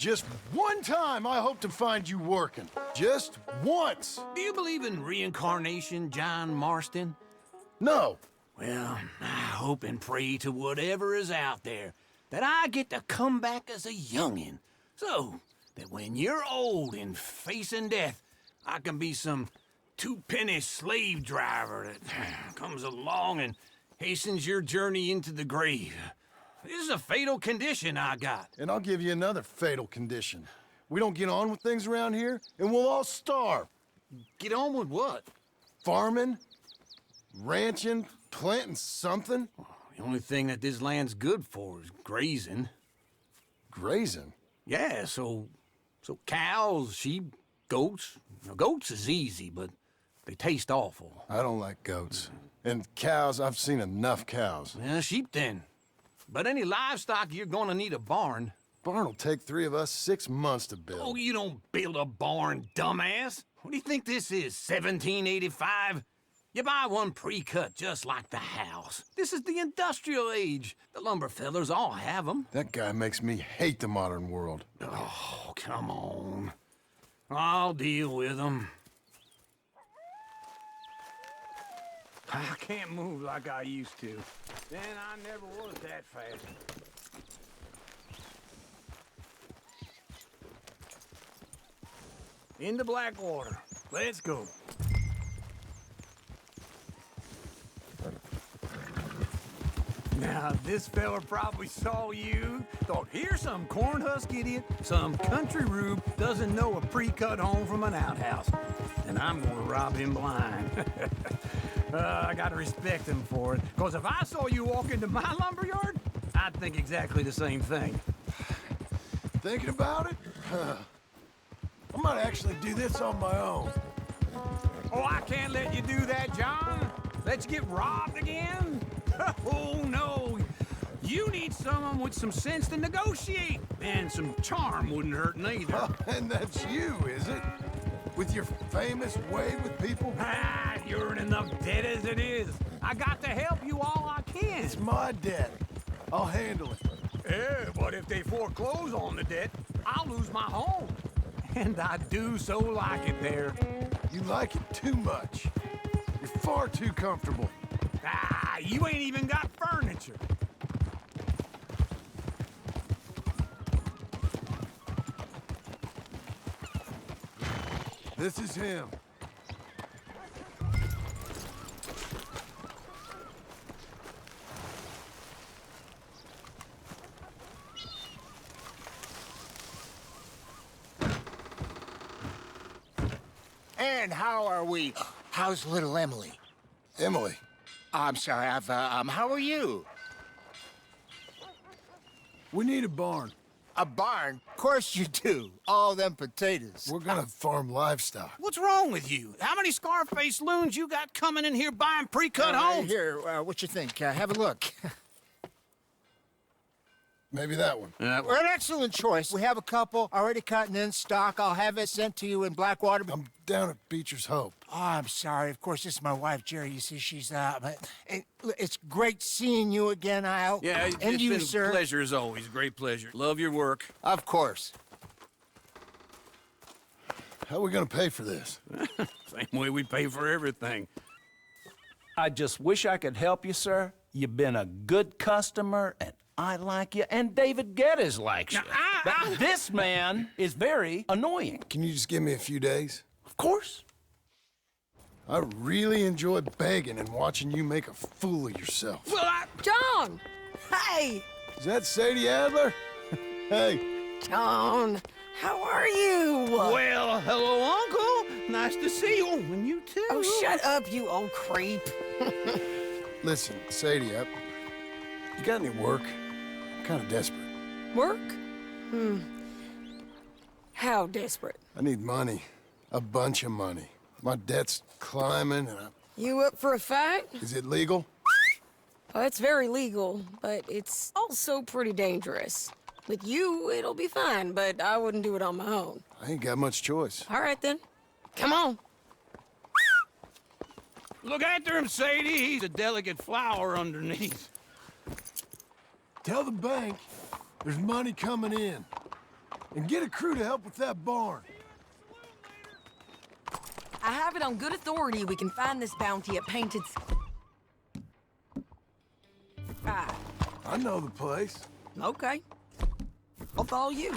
Just one time I hope to find you working. Just once. Do you believe in reincarnation, John Marston? No. Well, I hope and pray to whatever is out there that I get to come back as a youngin', so that when you're old and facing death, I can be some two-penny slave driver that comes along and hastens your journey into the grave. This is a fatal condition I got. And I'll give you another fatal condition. We don't get on with things around here, and we'll all starve. Get on with what? Farming, ranching, planting something. The only thing that this land's good for is grazing. Grazing? Yeah, so cows, sheep, goats. Now, goats is easy, but they taste awful. I don't like goats. And cows, I've seen enough cows. Yeah, sheep then. But any livestock, you're gonna need a barn. Barn will take 3 of us 6 months to build. Oh, you don't build a barn, dumbass. What do you think this is, 1785? You buy one pre-cut just like the house. This is the industrial age. The lumber fellers all have them. That guy makes me hate the modern world. Oh, come on. I'll deal with them. I can't move like I used to. Then I never was that fast. Into Blackwater. Let's go. Now, this fella probably saw you, thought, here's some corn husk idiot, some country rube doesn't know a pre-cut home from an outhouse. And I'm gonna rob him blind. I gotta respect him for it, because if I saw you walk into my lumberyard, I'd think exactly the same thing. Thinking about it? I might actually do this on my own. Oh, I can't let you do that, John. Let you get robbed again? Oh, no. You need someone with some sense to negotiate. And some charm wouldn't hurt neither. Oh, and that's you, is it? With your famous way with people? Ah, you're in enough debt as it is. I got to help you all I can. It's my debt. I'll handle it. Yeah, but if they foreclose on the debt, I'll lose my home. And I do so like it there. You like it too much. You're far too comfortable. Ah, you ain't even got furniture. This is him. And how are we? How's little Emily? Emily. I'm sorry, how are you? We need a barn. A barn? Of course you do. All them potatoes. We're gonna farm livestock. What's wrong with you? How many Scarface loons you got coming in here buying pre-cut homes? Here, what you think? Have a look. Maybe that one. We're an excellent choice. We have a couple already cut and in stock. I'll have it sent to you in Blackwater. I'm down at Beecher's Hope. Oh, I'm sorry. Of course, this is my wife, Jerry. You see, she's it's great seeing you again, Al. Yeah, and it's you, been sir. a pleasure as always. Great pleasure. Love your work. Of course. How are we gonna pay for this? Same way we pay for everything. I just wish I could help you, sir. You've been a good customer, and I like you, and David Geddes likes you. But this man is very annoying. Can you just give me a few days? Of course. I really enjoy begging and watching you make a fool of yourself. Well, John! Hey! Is that Sadie Adler? Hey. John, how are you? well, hello, Uncle. Nice to see you. And you too. Oh, shut up, you old creep. Listen, Sadie, you got any work? I'm kind of desperate. Work? How desperate? I need money. A bunch of money. My debt's climbing, and You up for a fight? Is it legal? Well, it's very legal, but it's also pretty dangerous. With you, it'll be fine, but I wouldn't do it on my own. I ain't got much choice. All right, then. Come on. Look after him, Sadie. He's a delicate flower underneath. Tell the bank there's money coming in. And get a crew to help with that barn. I have it on good authority we can find this bounty at Painted... Ah, I know the place. okay. I'll follow you.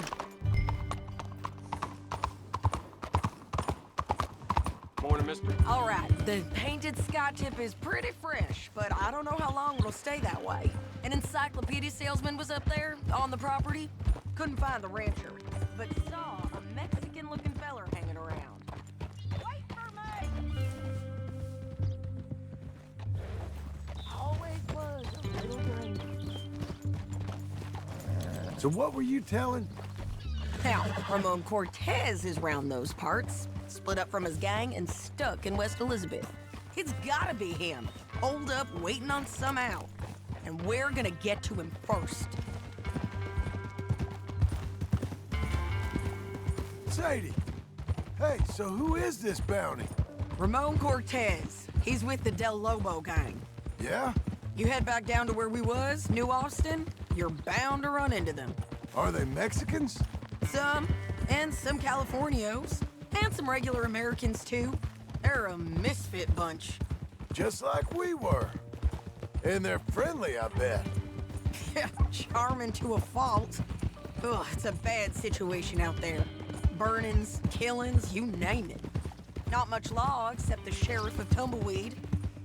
Morning, mister. All right, the painted sky tip is pretty fresh, but I don't know how long it'll stay that way. An encyclopedia salesman was up there on the property. Couldn't find the rancher, but saw a Mexican-looking feller hanging around. Wait for me! Always was a little green. So what were you telling? Now, Ramon Cortez is round those parts. Split up from his gang and stuck in West Elizabeth. It's gotta be him, holed up waiting on some out. And we're gonna get to him first. Sadie. Hey, so who is this bounty? Ramon Cortez. He's with the Del Lobo gang. Yeah? You head back down to where we was, New Austin, you're bound to run into them. Are they Mexicans? Some, and some Californios. And some regular Americans, too. They're a misfit bunch. Just like we were. And they're friendly, I bet. Yeah, charming to a fault. Ugh, it's a bad situation out there. Burnings, killings, you name it. Not much law except the sheriff of Tumbleweed.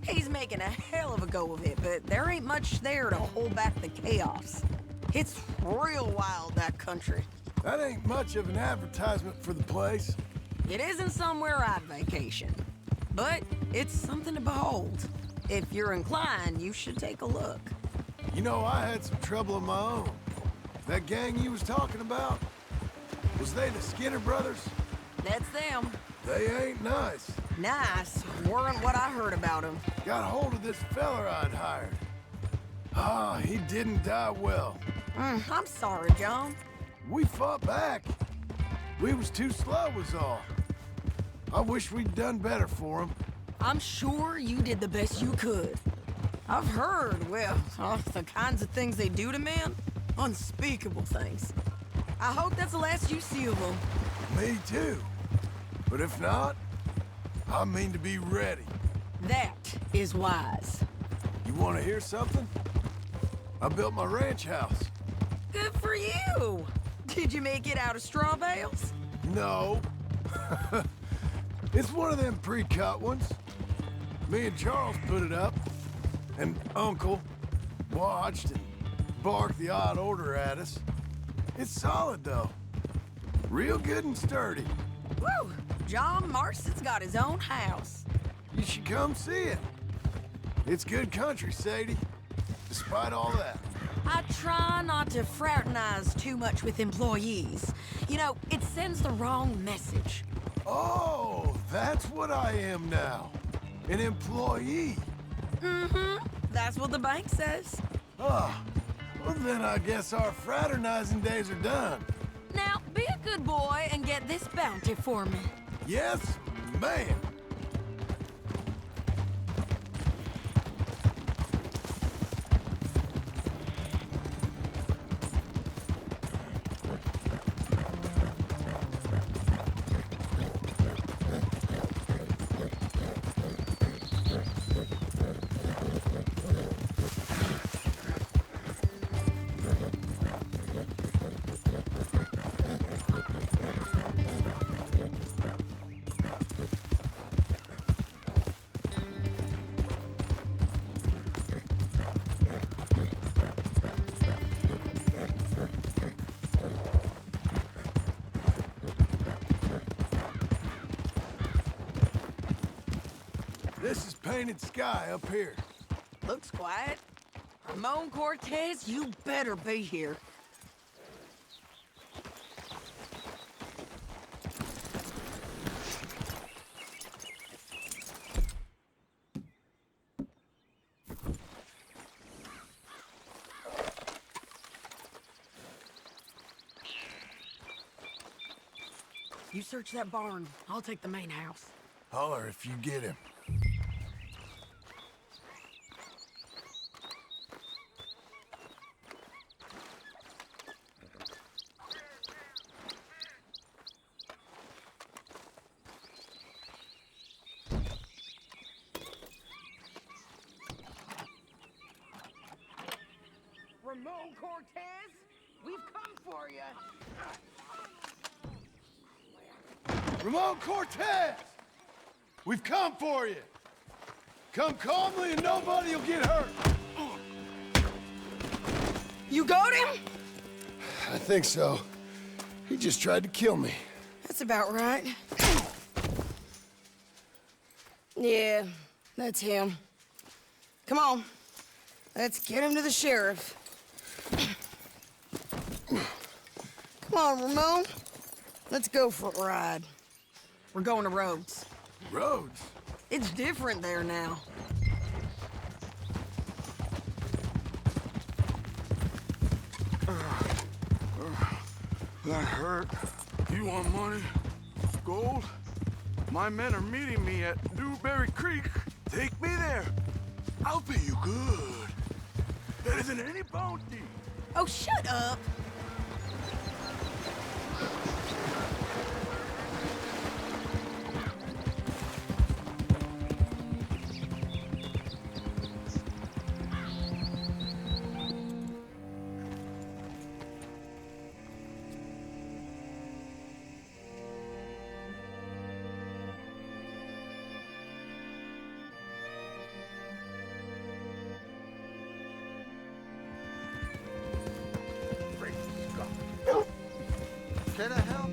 He's making a hell of a go of it, but there ain't much there to hold back the chaos. It's real wild, that country. That ain't much of an advertisement for the place. It isn't somewhere I'd vacation, but it's something to behold. If you're inclined, you should take a look. You know, I had some trouble of my own. That gang you was talking about, was they the Skinner brothers? That's them. They ain't nice. Nice weren't what I heard about them. Got hold of this feller I'd hired. Ah, he didn't die well. I'm sorry, John. We fought back. We was too slow was all. I wish we'd done better for him. I'm sure you did the best you could. I've heard, well, the kinds of things they do to men. Unspeakable things. I hope that's the last you see of them. Me too. But if not, I mean to be ready. That is wise. You want to hear something? I built my ranch house. Good for you. Did you make it out of straw bales? No. It's one of them pre-cut ones. Me and Charles put it up, and Uncle watched and barked the odd order at us. It's solid, though. Real good and sturdy. Woo! John Marston's got his own house. You should come see it. It's good country, Sadie. Despite all that. I try not to fraternize too much with employees. You know, it sends the wrong message. Oh, that's what I am now. An employee. Mm-hmm. That's what the bank says. Ah, well then I guess our fraternizing days are done. Now, be a good boy and get this bounty for me. Yes, ma'am. This is painted sky up here. Looks quiet. Ramon Cortez, you better be here. You search that barn. I'll take the main house. Holler if you get him. Ramon Cortez, we've come for you. Ramon Cortez! We've come for you! Come calmly and nobody will get hurt! You got him? I think so. He just tried to kill me. That's about right. Yeah, that's him. Come on. Let's get him to the sheriff. Come on, Ramon. Let's go for a ride. We're going to Rhodes. Rhodes? It's different there now. That hurt. You want money? Gold? My men are meeting me at Newberry Creek. Take me there. I'll pay you good. Better than any bounty. Oh, shut up. Can I help?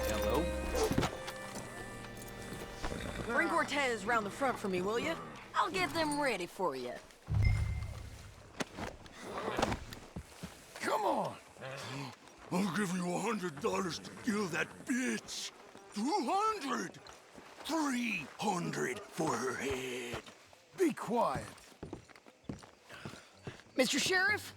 Hello? Bring Cortez round the front for me, will you? I'll get them ready for you. Come on! I'll give you $100 to kill that bitch. 200. 300 for her head. Be quiet. Mr. Sheriff?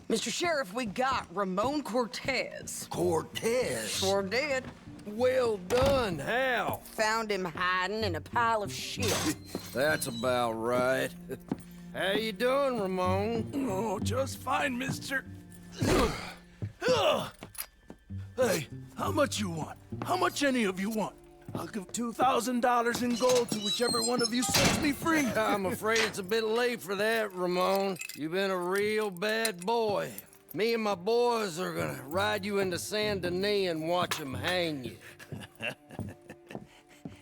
Mr. Sheriff, we got Ramon Cortez. Cortez? Sure did. Well done, Hal. Found him hiding in a pile of shit. That's about right. How you doing, Ramon? Oh, just fine, mister. Hey, how much you want? How much any of you want? I'll give $2,000 in gold to whichever one of you sets me free. I'm afraid it's a bit late for that, Ramon. You've been a real bad boy. Me and my boys are gonna ride you into Saint Denis and watch them hang you.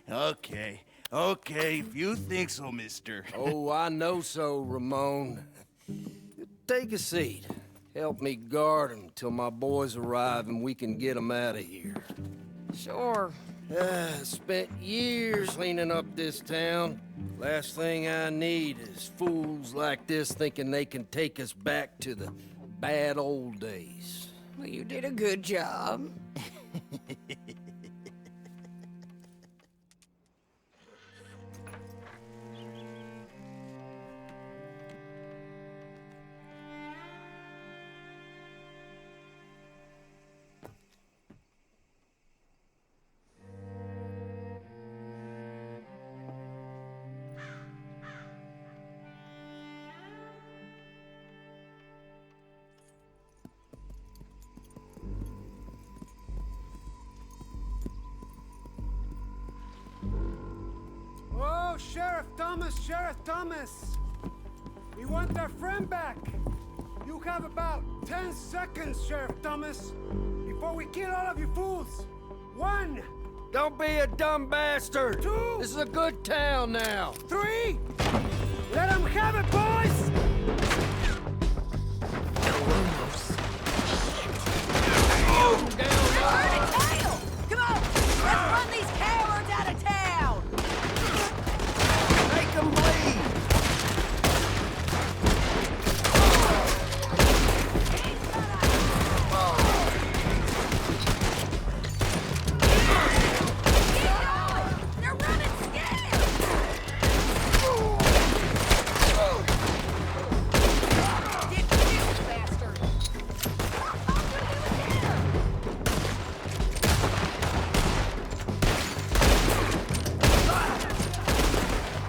Okay, if you think so, mister. Oh, I know so, Ramon. Take a seat. Help me guard them till my boys arrive and we can get them out of here. Sure. Spent years cleaning up this town. Last thing I need is fools like this thinking they can take us back to the bad old days. Well, you did a good job. Oh, Sheriff Thomas! We want our friend back! You have about 10 seconds, Sheriff Thomas, before we kill all of you fools! 1, Don't be a dumb bastard! 2, This is a good town now! 3! Let them have it, boys! Turn it tail! Come on! Let's run these cowards out of town! Make them bleed. They're running scared! Get killed, bastard!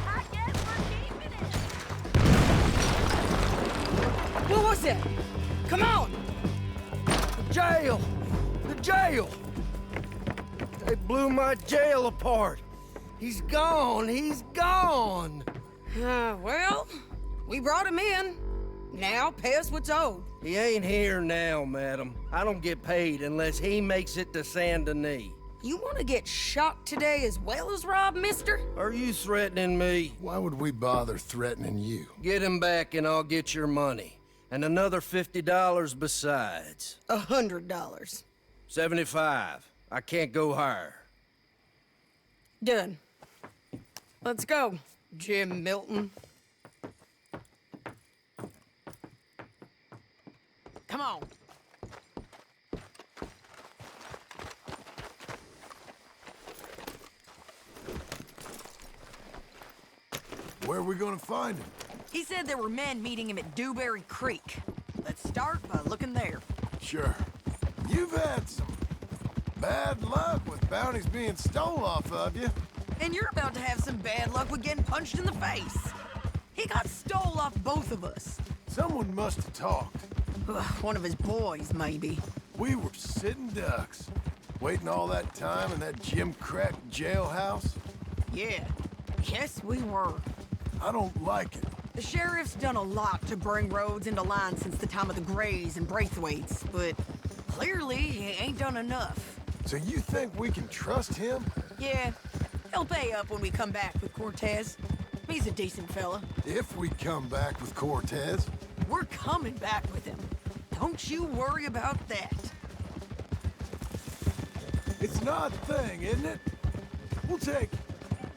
I guess we're keeping it. What was it? Come on! Jail! The jail! They blew my jail apart. He's gone. He's gone. Well, we brought him in. Now pay us what's owed. He ain't here now, madam. I don't get paid unless he makes it to Saint Denis. You want to get shot today as well as Rob, mister? Are you threatening me? Why would we bother threatening you? Get him back and I'll get your money. And another $50 besides. $100. 75. I can't go higher. Done. Let's go, Jim Milton. Come on. Where are we gonna find him? He said there were men meeting him at Dewberry Creek. Let's start by looking there. Sure. You've had some bad luck with bounties being stole off of you. And you're about to have some bad luck with getting punched in the face. He got stole off both of us. Someone must have talked. One of his boys, maybe. We were sitting ducks, waiting all that time in that gimcrack jailhouse. Yeah. Yes, we were. I don't like it. The sheriff's done a lot to bring roads into line since the time of the Grays and Braithwaites, but clearly he ain't done enough. So you think we can trust him? Yeah, he'll pay up when we come back with Cortez. He's a decent fella. If we come back with Cortez. We're coming back with him. Don't you worry about that. It's an odd thing, isn't it? We'll take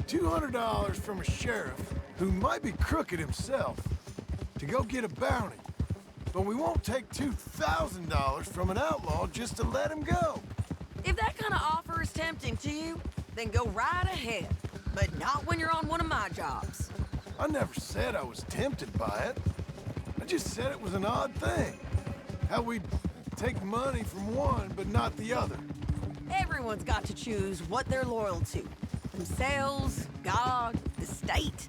$200 from a sheriff who might be crooked himself to go get a bounty. But we won't take $2,000 from an outlaw just to let him go. If that kind of offer is tempting to you, then go right ahead. But not when you're on one of my jobs. I never said I was tempted by it. I just said it was an odd thing. How we'd take money from one but not the other. Everyone's got to choose what they're loyal to. Themselves, God, the state.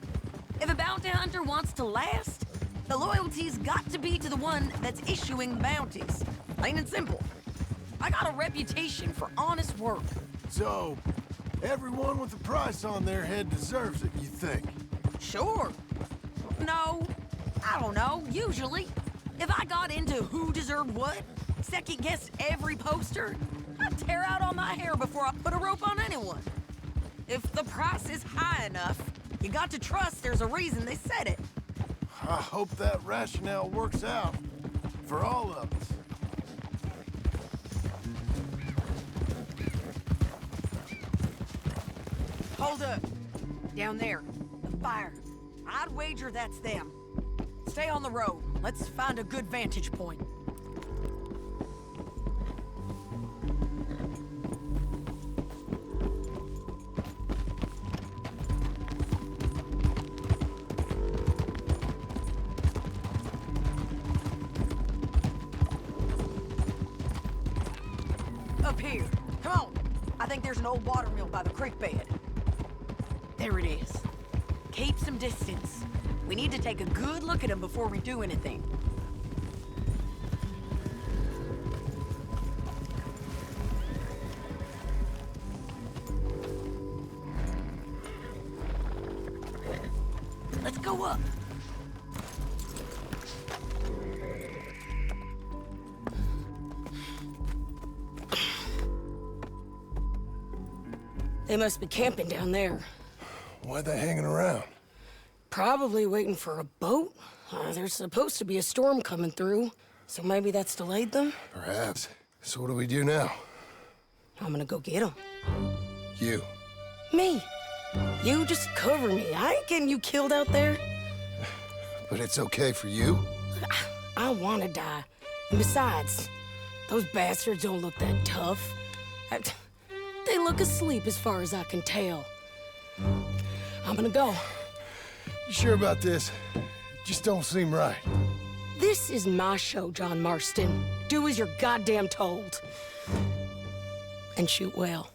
If a bounty hunter wants to last, the loyalty's got to be to the one that's issuing bounties. Plain and simple. I got a reputation for honest work. So, everyone with a price on their head deserves it, you think? Sure. No, I don't know, usually. If I got into who deserved what, second-guessed every poster, I'd tear out all my hair before I put a rope on anyone. If the price is high enough, you got to trust there's a reason they said it. I hope that rationale works out for all of us. Hold up. Down there. The fire. I'd wager that's them. Stay on the road. Let's find a good vantage point. Up here. Come on. I think there's an old water mill by the creek bed. There it is. Keep some distance. We need to take a good look at him before we do anything. Let's go up. They must be camping down there. Why are they hanging around? Probably waiting for a boat. There's supposed to be a storm coming through, so maybe that's delayed them? Perhaps. So what do we do now? I'm gonna go get them. You. Me. You just cover me. I ain't getting you killed out there. But it's okay for you? I wanna die. And besides, those bastards don't look that tough. They look asleep as far as I can tell. I'm gonna go. You sure about this? Just don't seem right. This is my show, John Marston. Do as you're goddamn told. And shoot well.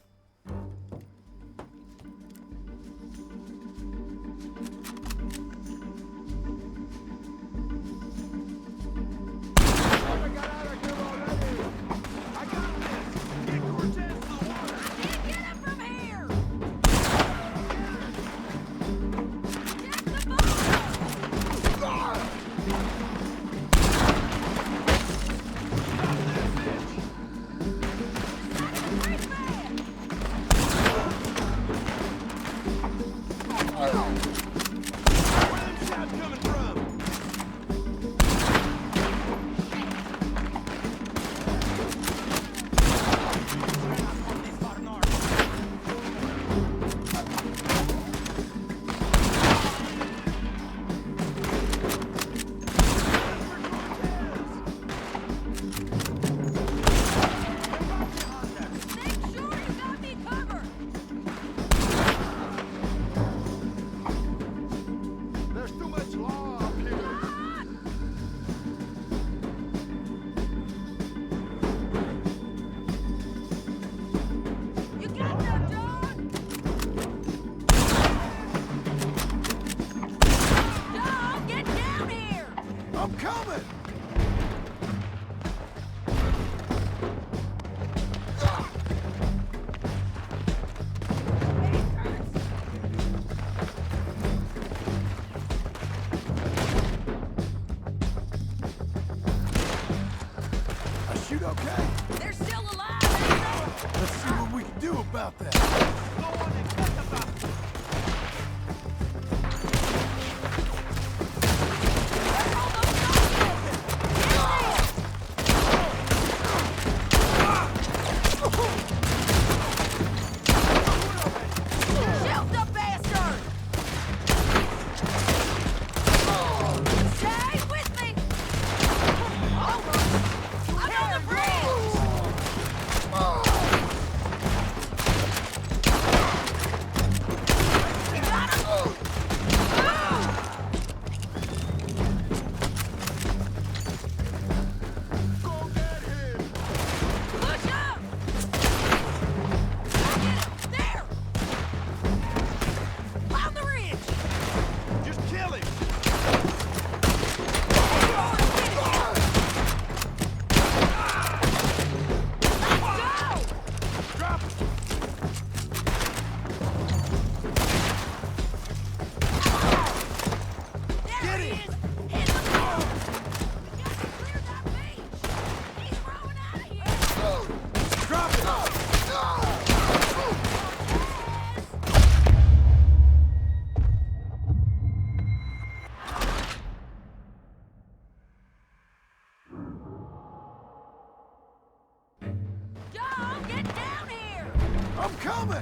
I'm coming!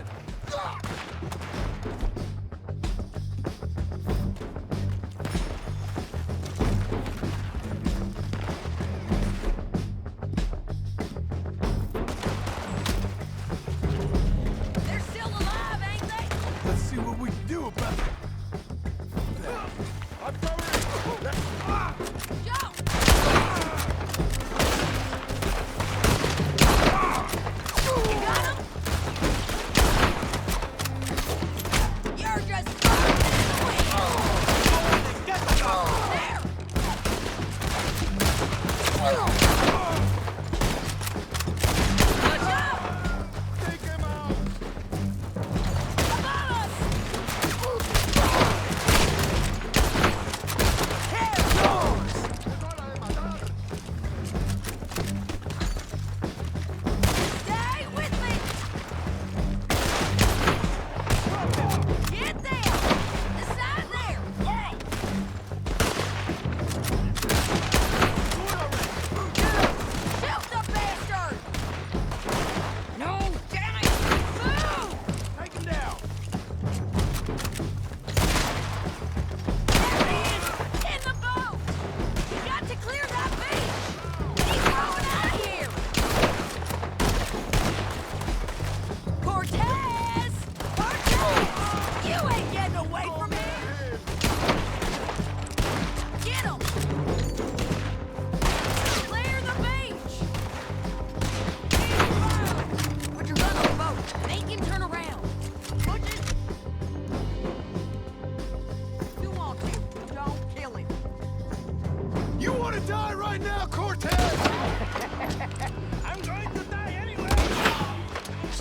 They're still alive, ain't they? Let's see what we can do about it. Joe! You got him? You're just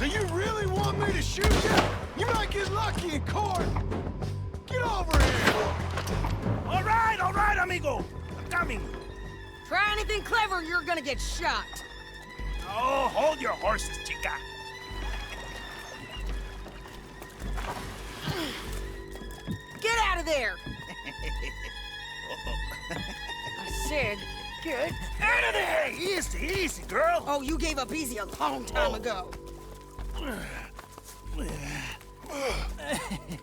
So you really want me to shoot you? You might get lucky in court. Get over here. All right, amigo. I'm coming. Try anything clever, you're gonna get shot. Oh, hold your horses, chica. Get out of there! I said, get out of there! Easy, girl. Oh, you gave up easy a long time ago.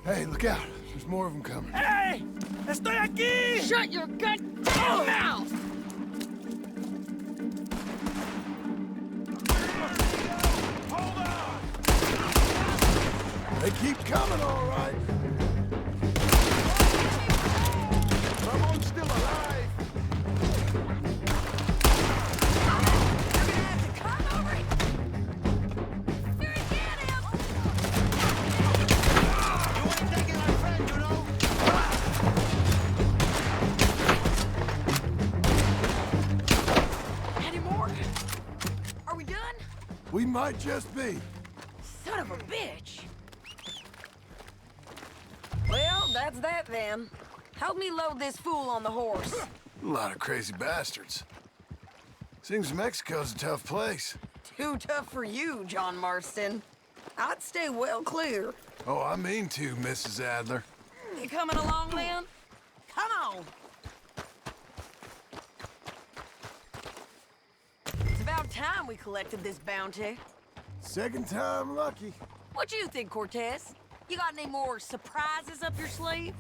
Hey, look out. There's more of them coming. Hey, estoy aquí. Shut your goddamn mouth! They keep coming, all right. Someone's still alive. You're gonna have to come over here. Here, get him! You ain't taking my friend, you know? Any more? Are we done? We might just be. Son of a bitch! Well, that's that then. Help me load this fool on the horse. A lot of crazy bastards. Seems Mexico's a tough place. Too tough for you, John Marston. I'd stay well clear. Oh, I mean to, Mrs. Adler. You coming along, then? Come on! It's about time we collected this bounty. Second time lucky. What you think, Cortez? You got any more surprises up your sleeve?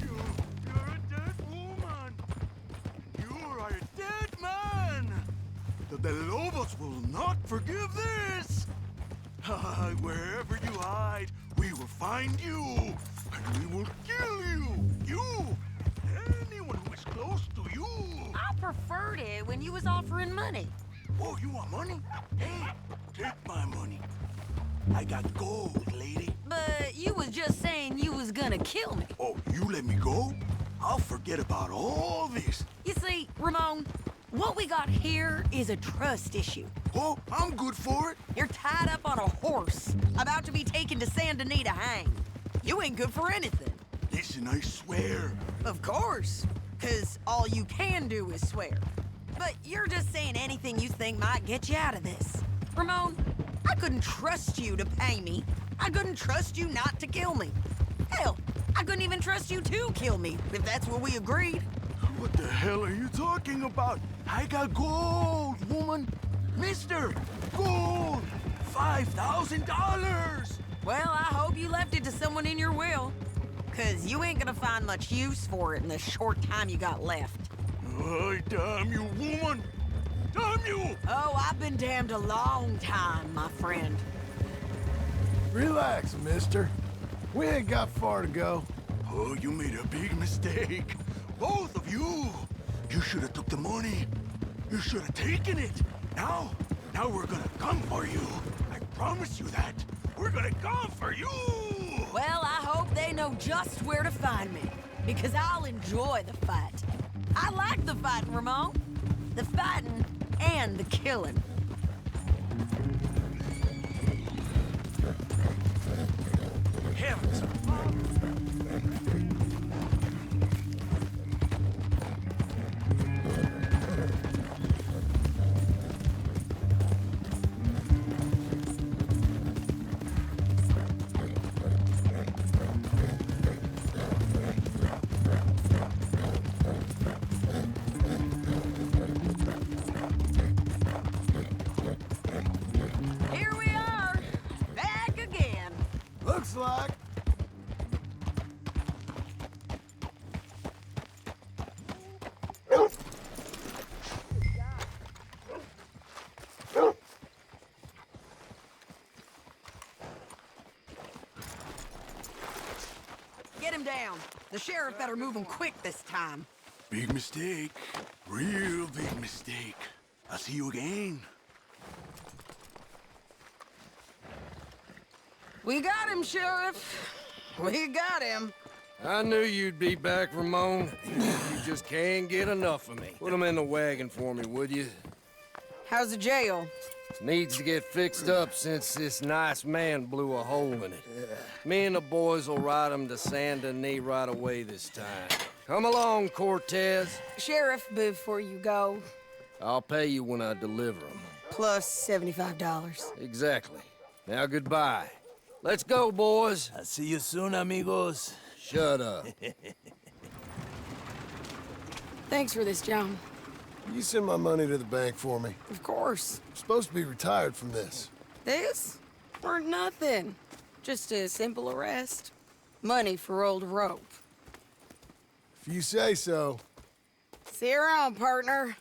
You're a dead woman. You are a dead man. The De Lobos will not forgive this. Wherever you hide, we will find you, and we will kill you. You, anyone who is close to you. I preferred it when you was offering money. Oh, you want money? Hey, take my money. I got gold, lady. But you was just saying you was gonna kill me. Oh, you let me go? I'll forget about all this. You see, Ramon, what we got here is a trust issue. Oh, I'm good for it. You're tied up on a horse, about to be taken to San Denis to hang. You ain't good for anything. Listen, I swear. Of course, 'cause all you can do is swear. But you're just saying anything you think might get you out of this. Ramon, I couldn't trust you to pay me. I couldn't trust you not to kill me. Hell, I couldn't even trust you to kill me, if that's what we agreed. What the hell are you talking about? I got gold, woman. Mister, gold! $5,000! Well, I hope you left it to someone in your will. 'Cause you ain't gonna find much use for it in the short time you got left. Oh, damn you, woman! Damn you! Oh, I've been damned a long time, my friend. Relax, mister. We ain't got far to go. Oh, you made a big mistake. Both of you. You should have took the money. You should have taken it. Now we're gonna come for you. I promise you that. We're gonna come for you. Well, I hope they know just where to find me. Because I'll enjoy the fight. I like the fighting, Ramon. The fighting and the killing. Heavens! Here we are, back again. Looks like. Get him down. The sheriff better move him quick this time. Big mistake. Real big mistake. I'll see you again. We got him, Sheriff. We got him. I knew you'd be back, Ramon. You just can't get enough of me. Put him in the wagon for me, would you? How's the jail? Needs to get fixed up since this nice man blew a hole in it. Me and the boys will ride him to Saint Denis right away this time. Come along, Cortez. Sheriff, before you go, I'll pay you when I deliver him. plus $75. Exactly. Now goodbye. Let's go, boys. I'll see you soon, amigos. Shut up. Thanks for this, John. You send my money to the bank for me. Of course. I'm supposed to be retired from this. This? For nothing. Just a simple arrest. Money for old Rope. If you say so. See you around, partner.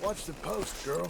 Watch the post, girl.